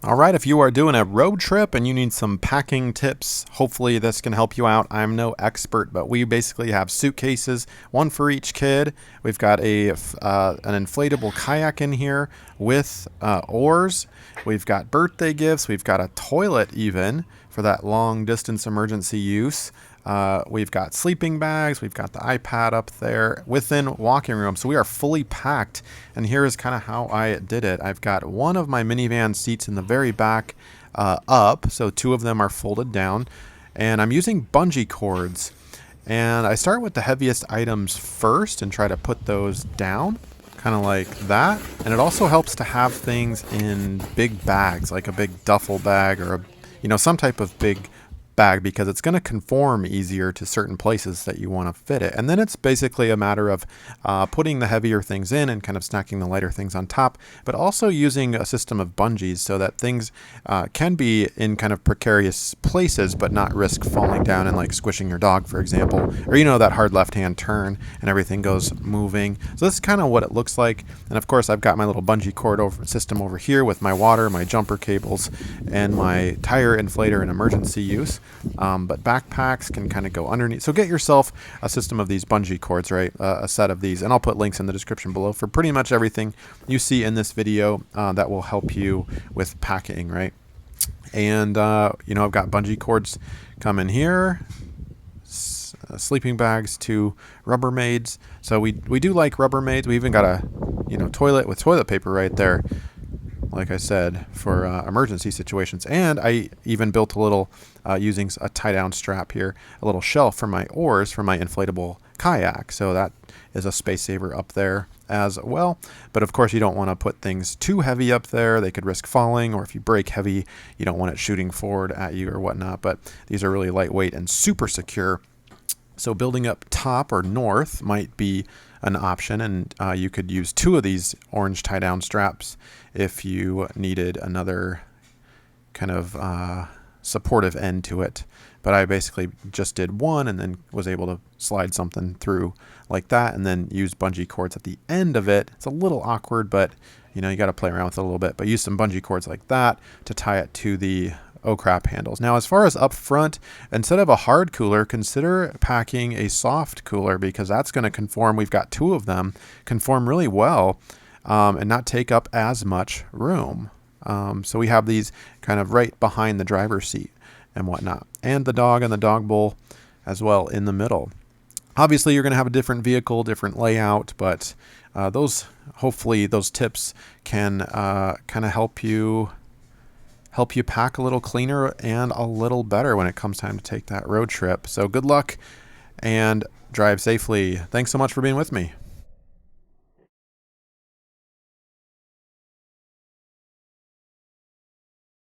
All right, if you are doing a road trip and you need some packing tips, hopefully this can help you out. I'm no expert, but we basically have suitcases, one for each kid. We've got an inflatable kayak in here with oars. We've got birthday gifts. We've got a toilet even for that long distance emergency use. We've got sleeping bags. We've got the iPad up there within walking room. So we are fully packed. And here is kind of how I did it. I've got one of my minivan seats in the very back up. So two of them are folded down. And I'm using bungee cords. And I start with the heaviest items first and try to put those down, kind of like that. And it also helps to have things in big bags, like a big duffel bag or some type of big bag, because it's going to conform easier to certain places that you want to fit it. And then it's basically a matter of putting the heavier things in and kind of stacking the lighter things on top, but also using a system of bungees so that things can be in kind of precarious places but not risk falling down and like squishing your dog, for example, or that hard left hand turn and everything goes moving. So this is kind of what it looks like. And of course I've got my little bungee cord system over here with my water, my jumper cables, and my tire inflator in emergency use. But backpacks can kind of go underneath. So get yourself a system of these bungee cords, right? A set of these. And I'll put links in the description below for pretty much everything you see in this video that will help you with packing, right? And, I've got bungee cords come in here. Sleeping bags to Rubbermaids. So we do like Rubbermaids. We even got a, toilet with toilet paper right there, like I said, for emergency situations. And I even built a little, using a tie-down strap here, a little shelf for my oars for my inflatable kayak. So that is a space saver up there as well. But of course, you don't want to put things too heavy up there. They could risk falling, or if you brake heavy, you don't want it shooting forward at you or whatnot. But these are really lightweight and super secure. So building up top or north might be an option, and you could use two of these orange tie-down straps if you needed another kind of supportive end to it. But I basically just did one and then was able to slide something through like that and then use bungee cords at the end of it. It's a little awkward, but you got to play around with it a little bit. But use some bungee cords like that to tie it to the oh crap handles. Now, as far as up front, instead of a hard cooler, consider packing a soft cooler, because that's going to conform. We've got two of them, conform really well and not take up as much room. So we have these kind of right behind the driver's seat and whatnot, and the dog bowl as well in the middle. Obviously, you're going to have a different vehicle, different layout, but hopefully those tips can kind of help you pack a little cleaner and a little better when it comes time to take that road trip. So good luck and drive safely. Thanks so much for being with me.